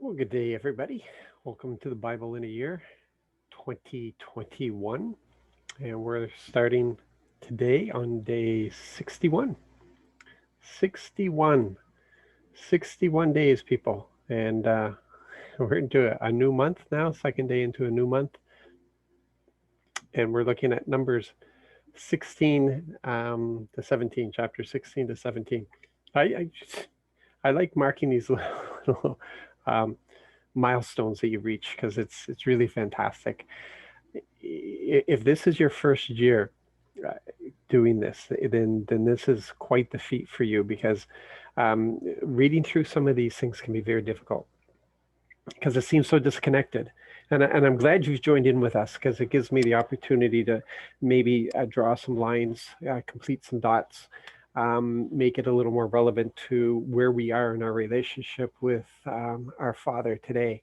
Well, good day, everybody. Welcome to the Bible in a Year 2021. And we're starting today on day 61. 61. 61 days, people. And we're into a new month now, second day into a new month. And we're looking at Numbers 16 to 17, chapter 16 to 17. I like marking these little um, milestones that you reach because it's really fantastic. If this is your first year uh, doing this, then this is quite the feat for you because reading through some of these things can be very difficult because it seems so disconnected. And I'm glad you've joined in with us because it gives me the opportunity to maybe draw some lines, complete some dots, make it a little more relevant to where we are in our relationship with our Father today.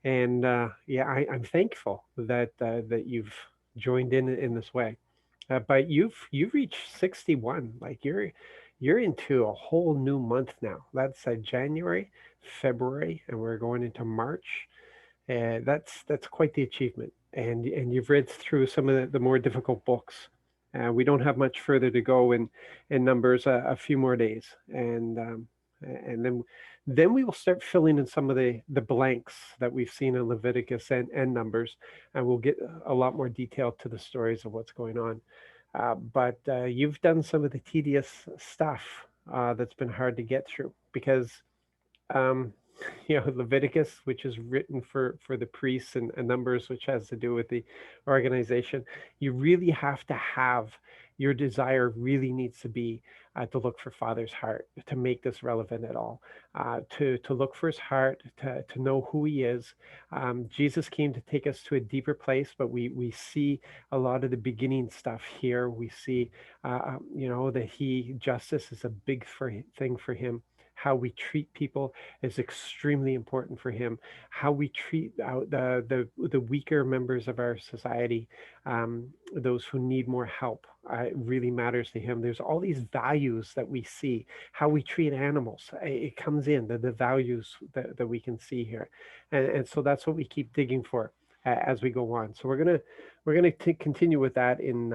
And yeah, I'm thankful that you've joined in this way. But you've reached 61. Like you're into a whole new month now. That's January, February, and we're going into March. And that's quite the achievement. And you've read through some of the more difficult books. We don't have much further to go in Numbers, a few more days, and then we will start filling in some of the blanks that we've seen in Leviticus and Numbers, and we'll get a lot more detail to the stories of what's going on. But you've done some of the tedious stuff that's been hard to get through because um, Leviticus, which is written for the priests, and Numbers, which has to do with the organization. You really have to have your desire really needs to be to look for Father's heart to make this relevant at all. To look for His heart, to know who He is. Jesus came to take us to a deeper place, but we see a lot of the beginning stuff here. We see, that He justice is a big thing for Him. How we treat people is extremely important for him. How we treat out the weaker members of our society, those who need more help, really matters to him. There's all these values that we see. How we treat animals, it comes in the values that we can see here, and so that's what we keep digging for as we go on. So we're gonna continue with that in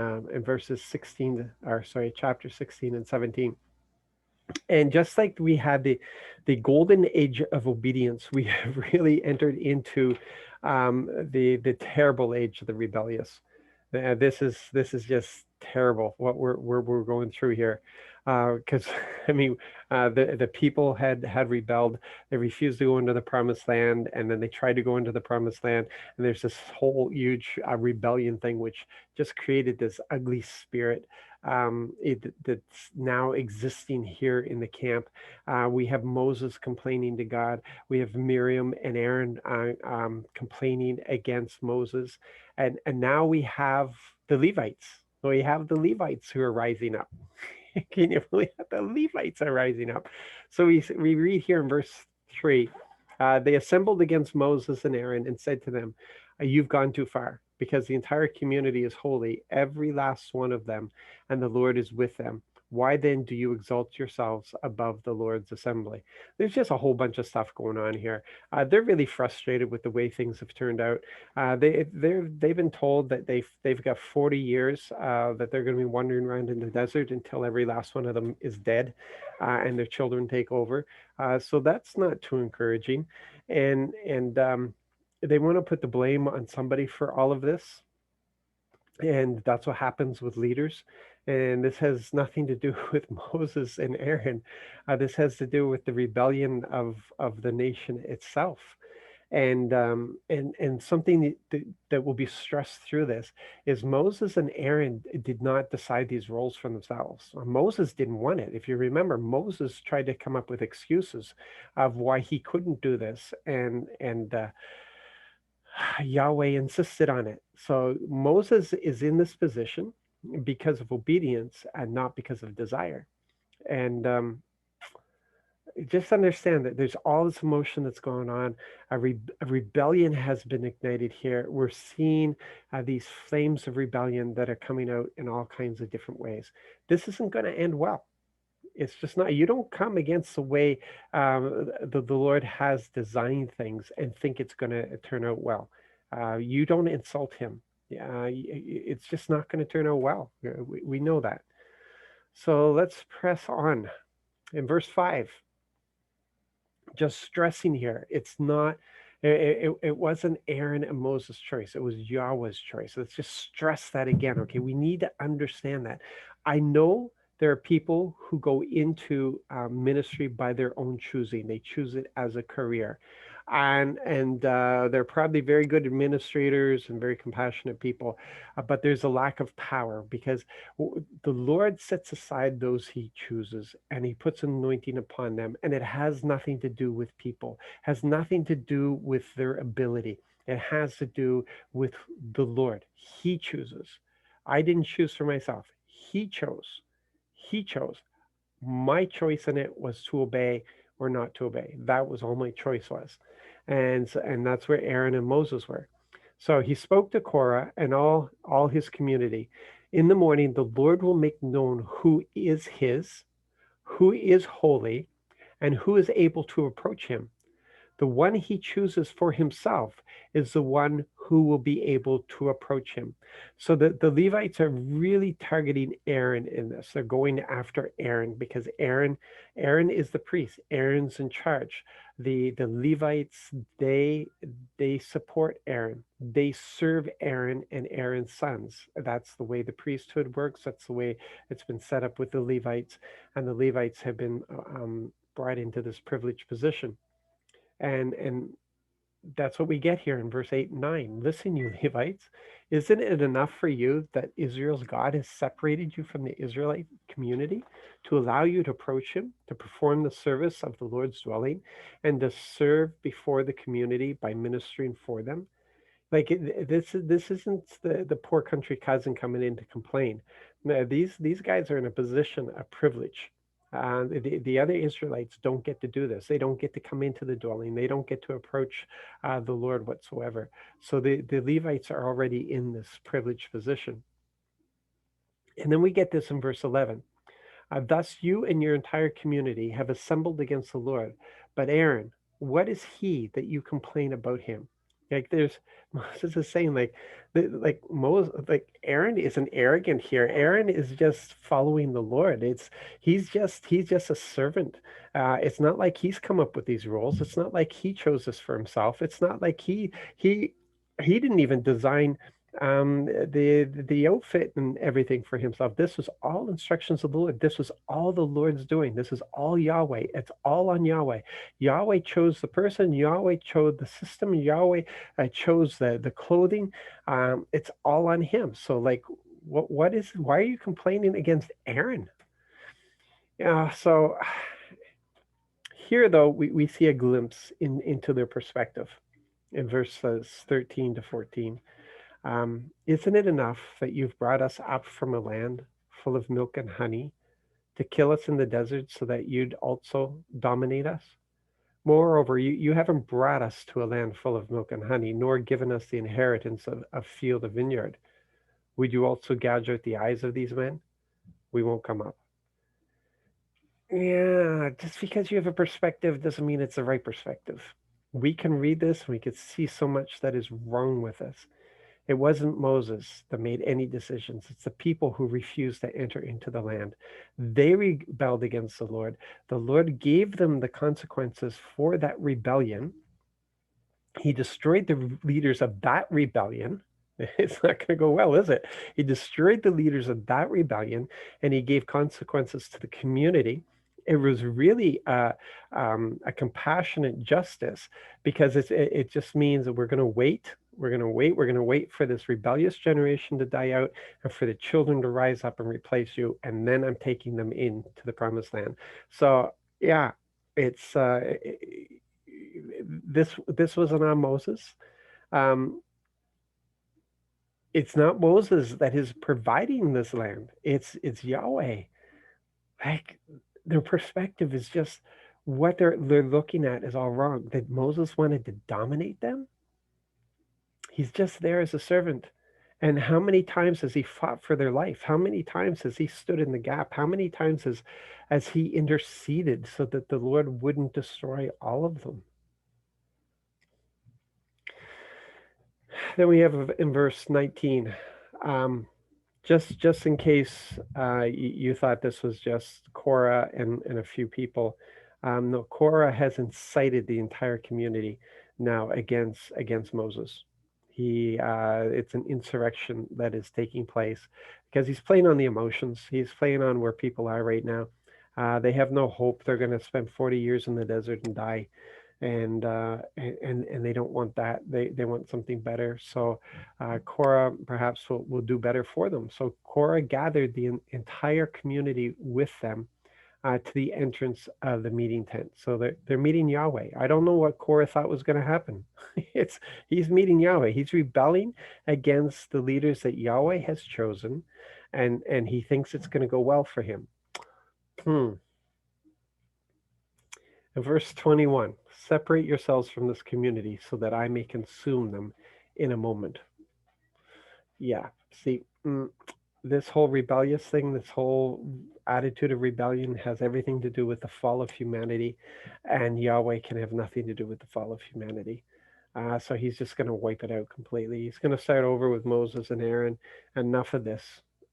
verses 16, or sorry, chapter 16 and 17. And just like we had the golden age of obedience, we have really entered into the terrible age of the rebellious. This is just terrible what we're going through here, because I mean the people had rebelled. They refused to go into the promised land, and then they tried to go into the promised land, and there's this whole huge rebellion thing, which just created this ugly spirit that's now existing here in the camp. We have Moses complaining to God. We have Miriam and Aaron complaining against Moses, and now we have the Levites. We have the Levites who are rising up. Can you believe that the Levites are rising up? So we read here in verse 3. They assembled against Moses and Aaron and said to them, "You've gone too far, because the entire community is holy, every last one of them, and the Lord is with them. Why then do you exalt yourselves above the Lord's assembly?" There's just a whole bunch of stuff going on here. They're really frustrated with the way things have turned out. They've been told that they've got 40 years that they're going to be wandering around in the desert until every last one of them is dead, and their children take over. So that's not too encouraging, and they want to put the blame on somebody for all of this, and that's what happens with leaders. And this has nothing to do with Moses and Aaron. This has to do with the rebellion of the nation itself. And something that will be stressed through this is Moses and Aaron did not decide these roles for themselves. Moses didn't want it. If you remember, Moses tried to come up with excuses of why he couldn't do this, and Yahweh insisted on it. So Moses is in this position because of obedience and not because of desire. And just understand that there's all this emotion that's going on. A rebellion has been ignited here. We're seeing these flames of rebellion that are coming out in all kinds of different ways. This isn't going to end well. It's just not. You don't come against the way the Lord has designed things and think it's going to turn out well. You don't insult him. It's just not going to turn out well. We know that. So let's press on. In verse 5, just stressing here, it's not, it wasn't Aaron and Moses' choice. It was Yahweh's choice. Let's just stress that again. Okay, we need to understand that. I know there are people who go into ministry by their own choosing. They choose it as a career, and they're probably very good administrators and very compassionate people, but there's a lack of power because the Lord sets aside those he chooses and he puts anointing upon them. And it has nothing to do with people, has nothing to do with their ability. It has to do with the Lord. He chooses. I didn't choose for myself. He chose. He chose. My choice in it was to obey or not to obey. That was all my choice was. And that's where Aaron and Moses were. So he spoke to Korah and all his community. In the morning, the Lord will make known who is his, who is holy, and who is able to approach him. The one he chooses for himself is the one who will be able to approach him. So the Levites are really targeting Aaron in this. They're going after Aaron because Aaron is the priest. Aaron's in charge. The Levites, they support Aaron. They serve Aaron and Aaron's sons. That's the way the priesthood works. That's the way it's been set up with the Levites. And the Levites have been brought into this privileged position. And that's what we get here in verse 8 and 9. Listen, you Levites, isn't it enough for you that Israel's God has separated you from the Israelite community to allow you to approach him, to perform the service of the Lord's dwelling, and to serve before the community by ministering for them? Like this isn't the poor country cousin coming in to complain. No, these guys are in a position of privilege. The other Israelites don't get to do this. They don't get to come into the dwelling. They don't get to approach the Lord whatsoever. So the Levites are already in this privileged position. And then we get this in verse 11. Thus you and your entire community have assembled against the Lord. But Aaron, what is he that you complain about him? Like there's Moses is saying like Moses, like Aaron isn't arrogant here. Aaron is just following the Lord. He's just a servant. It's not like he's come up with these rules. It's not like he chose this for himself. It's not like he didn't even design the outfit and everything for himself. This was all instructions of the Lord. This was all the Lord's doing. This is all Yahweh. It's all on Yahweh. Yahweh chose the person. Yahweh chose the system. Yahweh chose the clothing. It's all on him. So like, why are you complaining against Aaron? Yeah. So here though, we see a glimpse into their perspective in verses 13 to 14. Isn't it enough that you've brought us up from a land full of milk and honey to kill us in the desert so that you'd also dominate us? Moreover, you haven't brought us to a land full of milk and honey, nor given us the inheritance of a field of vineyard. Would you also gouge out the eyes of these men? We won't come up. Yeah, just because you have a perspective doesn't mean it's the right perspective. We can read this and we can see so much that is wrong with us. It wasn't Moses that made any decisions. It's the people who refused to enter into the land. They rebelled against the Lord. The Lord gave them the consequences for that rebellion. He destroyed the leaders of that rebellion. It's not going to go well, is it? He destroyed the leaders of that rebellion, and he gave consequences to the community. It was really a compassionate justice because it just means that we're going to wait. We're going to wait. We're going to wait for this rebellious generation to die out and for the children to rise up and replace you. And then I'm taking them into the promised land. So, yeah, it's this wasn't on Moses. It's not Moses that is providing this land. It's Yahweh. Like their perspective is just what they're looking at is all wrong. That Moses wanted to dominate them. He's just there as a servant. And how many times has he fought for their life? How many times has he stood in the gap? How many times has he interceded so that the Lord wouldn't destroy all of them? Then we have in verse 19, um, just in case you thought this was just Korah and a few people. No, Korah has incited the entire community now against Moses. It's an insurrection that is taking place because he's playing on the emotions. He's playing on where people are right now. They have no hope. They're going to spend 40 years in the desert and die, and they don't want that. They want something better. So Korah perhaps will do better for them. So Korah gathered the entire community with them to the entrance of the meeting tent. So they're meeting Yahweh. I don't know what Korah thought was going to happen. it's He's meeting Yahweh. He's rebelling against the leaders that Yahweh has chosen, and he thinks it's going to go well for him. Hmm. Verse 21, separate yourselves from this community so that I may consume them in a moment. Yeah, see, this whole rebellious thing, this whole attitude of rebellion has everything to do with the fall of humanity, and Yahweh can have nothing to do with the fall of humanity. So he's just going to wipe it out completely. He's going to start over with Moses and Aaron. Enough of this.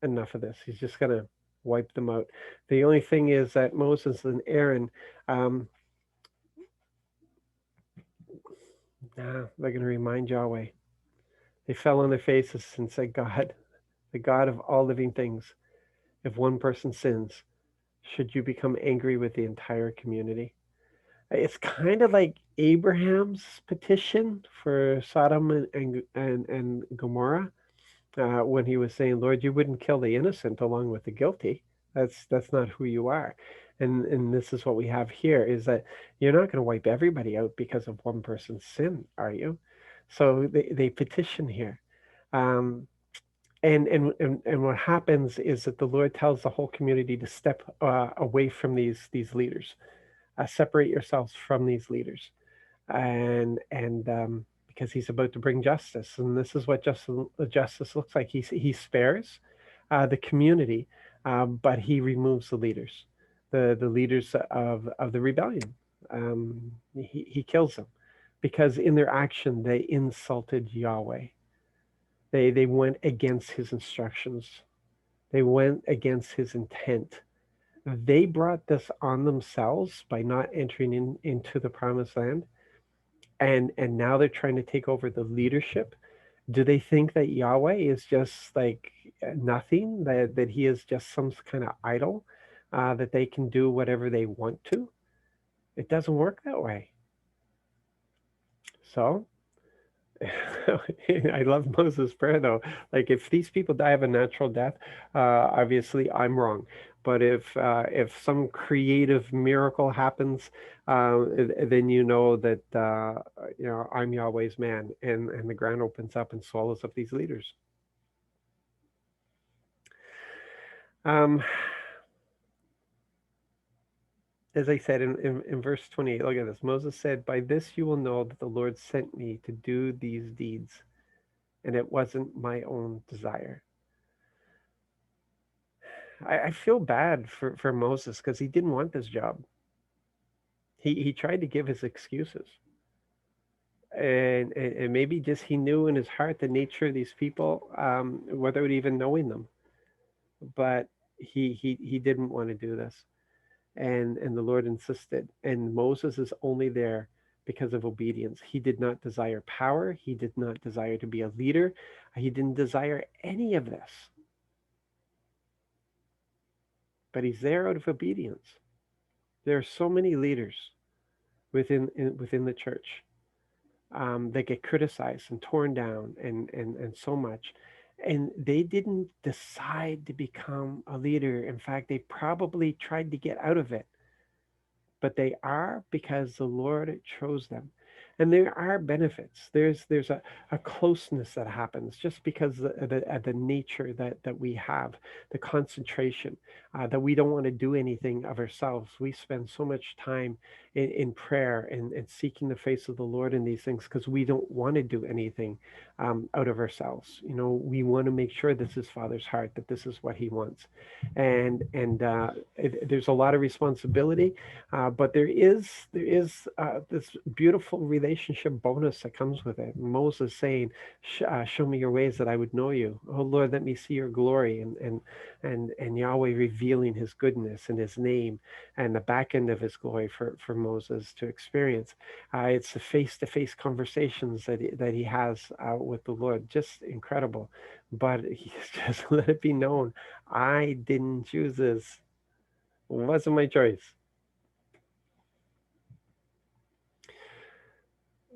Enough of this. He's just going to wipe them out. The only thing is that Moses and Aaron, um, they're going to remind Yahweh. They fell on their faces and said, God, the God of all living things, if one person sins, should you become angry with the entire community? It's kind of like Abraham's petition for Sodom and Gomorrah when he was saying, Lord, you wouldn't kill the innocent along with the guilty. That's not who you are. And this is what we have here is that you're not going to wipe everybody out because of one person's sin, are you? So they petition here. Um, and what happens is that the Lord tells the whole community to step away from these leaders, separate yourselves from these leaders, and because He's about to bring justice, and this is what justice looks like. He spares the community, but He removes the leaders, the leaders of the rebellion. He kills them because in their action they insulted Yahweh. They went against His instructions. They went against His intent. They brought this on themselves by not entering into the promised land, and now they're trying to take over the leadership. Do they think that Yahweh is just like nothing, that He is just some kind of idol, that they can do whatever they want to? It doesn't work that way. So I love Moses' prayer though. Like if these people die of a natural death, obviously I'm wrong. But if some creative miracle happens, then you know that I'm Yahweh's man, and the ground opens up and swallows up these leaders. Um, as I said in verse 28, look at this. Moses said, "By this you will know that the Lord sent me to do these deeds, and it wasn't my own desire." I feel bad for Moses because he didn't want this job. He tried to give his excuses. And maybe just he knew in his heart the nature of these people, without even knowing them. But he didn't want to do this. And the Lord insisted. And Moses is only there because of obedience. He did not desire power. He did not desire to be a leader. He didn't desire any of this. But he's there out of obedience. There are so many leaders within the church that get criticized and torn down and so much. And they didn't decide to become a leader. In fact, they probably tried to get out of it. But they are because the Lord chose them. And there are benefits. There's a closeness that happens just because the nature that we have, the concentration, that we don't want to do anything of ourselves. We spend so much time in prayer and seeking the face of the Lord in these things because we don't want to do anything out of ourselves. We want to make sure this is Father's heart, that this is what He wants, and there's a lot of responsibility, but there is this beautiful relationship bonus that comes with it. Moses saying, "Show me your ways that I would know you." Oh Lord, let me see your glory, and Yahweh revealing His goodness and His name and the back end of His glory for Moses to experience. It's the face-to-face conversations that he has with the Lord, just incredible. But He's just let it be known, I didn't choose this. It wasn't my choice.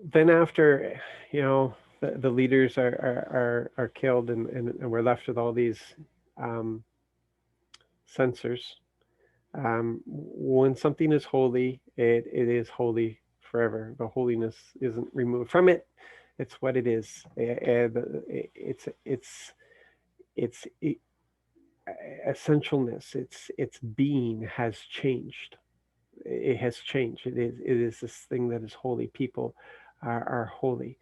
Then after, the leaders are killed, and we're left with all these um, censors. When something is holy, it is holy forever. The holiness isn't removed from it. It's what it is. It's essentialness. Its being has changed. It has changed. It is this thing that is holy. People are holy.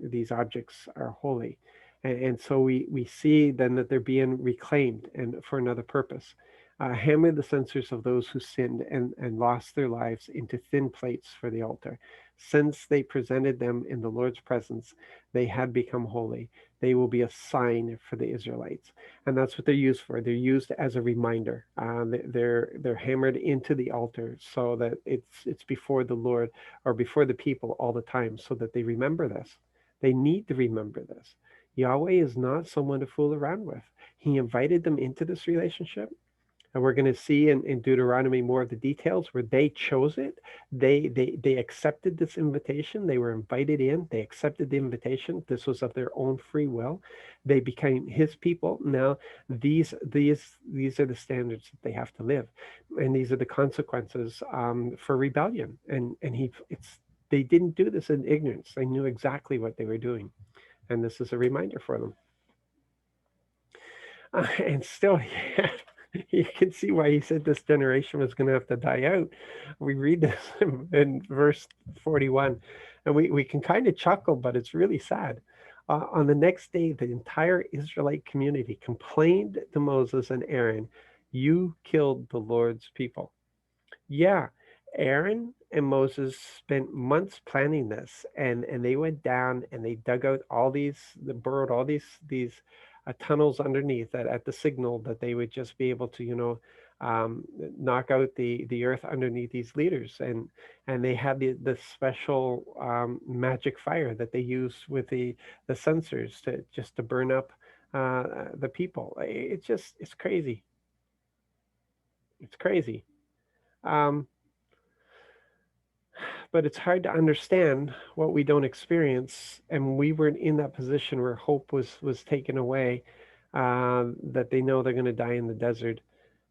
These objects are holy, and so we see then that they're being reclaimed and for another purpose. Hammer the censers of those who sinned and lost their lives into thin plates for the altar. Since they presented them in the Lord's presence, they had become holy. They will be a sign for the Israelites, and that's what they're used for. They're used as a reminder. They're hammered into the altar so that it's before the Lord or before the people all the time, so that they remember this. They need to remember this. Yahweh is not someone to fool around with. He invited them into this relationship, and we're going to see in Deuteronomy more of the details where they chose it. They accepted this invitation. They were invited in. They accepted the invitation. This was of their own free will. They became His people. Now these are the standards that they have to live, and these are the consequences for rebellion. And they didn't do this in ignorance. They knew exactly what they were doing, and this is a reminder for them. And still, yeah, you can see why He said this generation was going to have to die out. We read this in verse 41, and we can kind of chuckle, but it's really sad. On the next day, the entire Israelite community complained to Moses and Aaron, "You killed the Lord's people." Yeah, Aaron and Moses spent months planning this, and they went down and they dug out they burrowed all these tunnels underneath that at the signal that they would just be able to, knock out the earth underneath these leaders, and they had the special magic fire that they use with the censers to just to burn up the people. It's crazy. It's crazy. Um, but it's hard to understand what we don't experience, and we weren't in that position where hope was taken away, that they know they're going to die in the desert,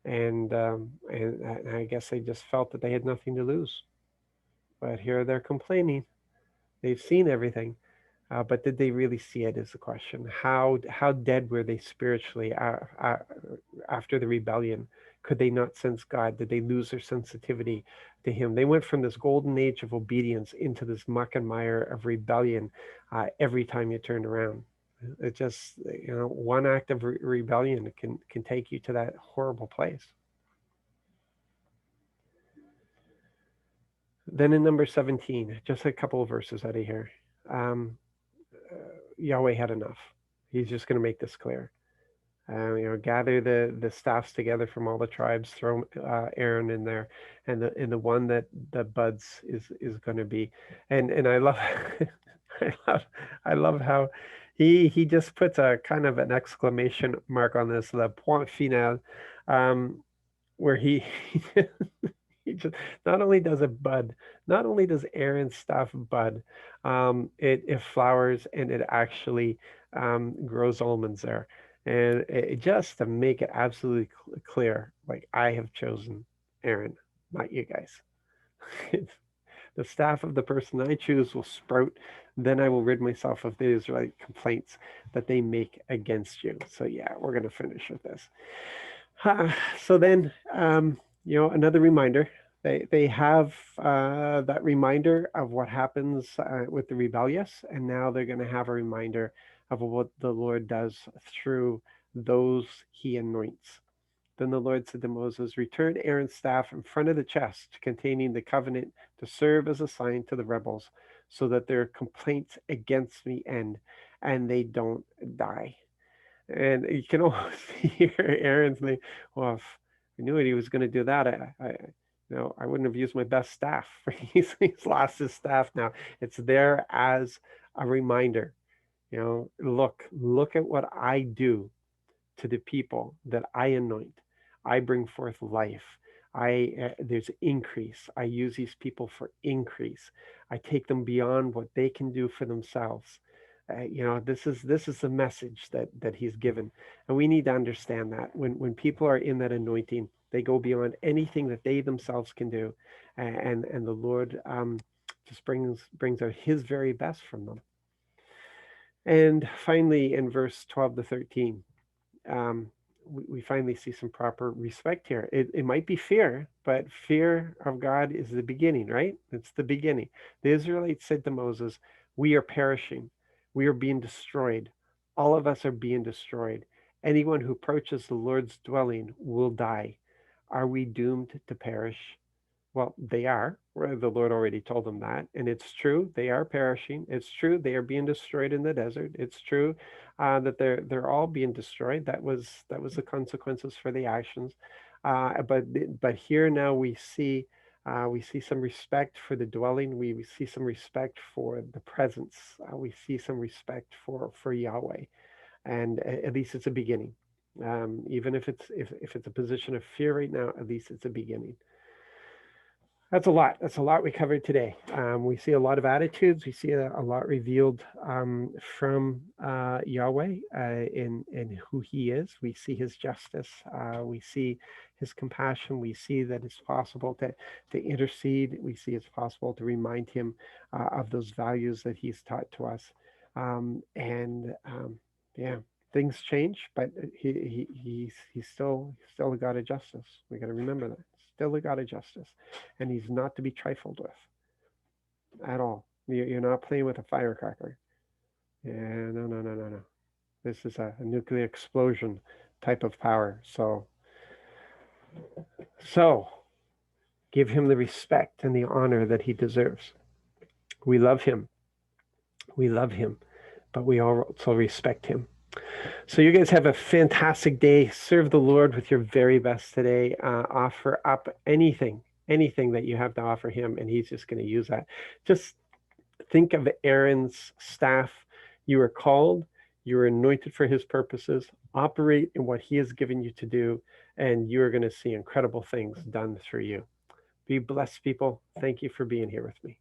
and I guess they just felt that they had nothing to lose. But here they're complaining. They've seen everything. But did they really see it is the question. How dead were they spiritually after the rebellion? Could they not sense God? Did they lose their sensitivity to Him? They went from this golden age of obedience into this muck and mire of rebellion every time you turned around. It just, one act of rebellion can take you to that horrible place. Then in number 17, just a couple of verses out of here. Um, Yahweh had enough. He's just going to make this clear. Gather the staffs together from all the tribes, throw Aaron in there, and the one that buds is going to be, and I love, I love how he just puts a kind of an exclamation mark on this, the point final, where he he just not only does it bud, not only does Aaron's staff bud, it flowers and it actually grows almonds there. And just to make it absolutely clear, like I have chosen Aaron, not you guys. The staff of the person I choose will sprout. Then I will rid myself of the Israelite complaints that they make against you. So yeah, we're going to finish with this. So then, another reminder. They have that reminder of what happens with the rebellious, and now they're going to have a reminder of what the Lord does through those he anoints. Then the Lord said to Moses, return Aaron's staff in front of the chest containing the covenant to serve as a sign to the rebels, so that their complaints against me end and they don't die. And you can almost hear Aaron's name. Well, if I knew it, he was going to do that. I wouldn't have used my best staff. He's lost his staff now. It's there as a reminder. Look at what I do to the people that I anoint. I bring forth life. There's increase. I use these people for increase. I take them beyond what they can do for themselves. This is the message that he's given, and we need to understand that when people are in that anointing, they go beyond anything that they themselves can do, and the Lord just brings out His very best from them. And finally, in verse 12 to 13. We finally see some proper respect here. It might be fear, but fear of God is the beginning, right? It's the beginning. The Israelites said to Moses, we are perishing. We are being destroyed. All of us are being destroyed. Anyone who approaches the Lord's dwelling will die. Are we doomed to perish? Well, they are. The Lord already told them that. And it's true, they are perishing. It's true, they are being destroyed in the desert. It's true that they're all being destroyed. That was the consequences for the actions. But here now we see some respect for the dwelling. We see some respect for the presence. We see some respect for Yahweh. And at least it's a beginning. Even if it's a position of fear right now, at least it's a beginning. That's a lot. That's a lot we covered today. We see a lot of attitudes. We see a lot revealed from Yahweh in who He is. We see His justice. We see His compassion. We see that it's possible to intercede. We see it's possible to remind Him of those values that He's taught to us. Yeah, things change, but he's still a God of justice. We got to remember that. Still a God of justice, and He's not to be trifled with at all. You're not playing with a firecracker. Yeah, no. This is a nuclear explosion type of power. So give Him the respect and the honor that He deserves. We love Him, but we also respect Him. So you guys have a fantastic day. Serve the Lord with your very best today. Offer up anything that you have to offer Him, and He's just going to use that. Just think of Aaron's staff. You are called. You are anointed for His purposes. Operate in what He has given you to do, and you are going to see incredible things done through you. Be blessed, people. Thank you for being here with me.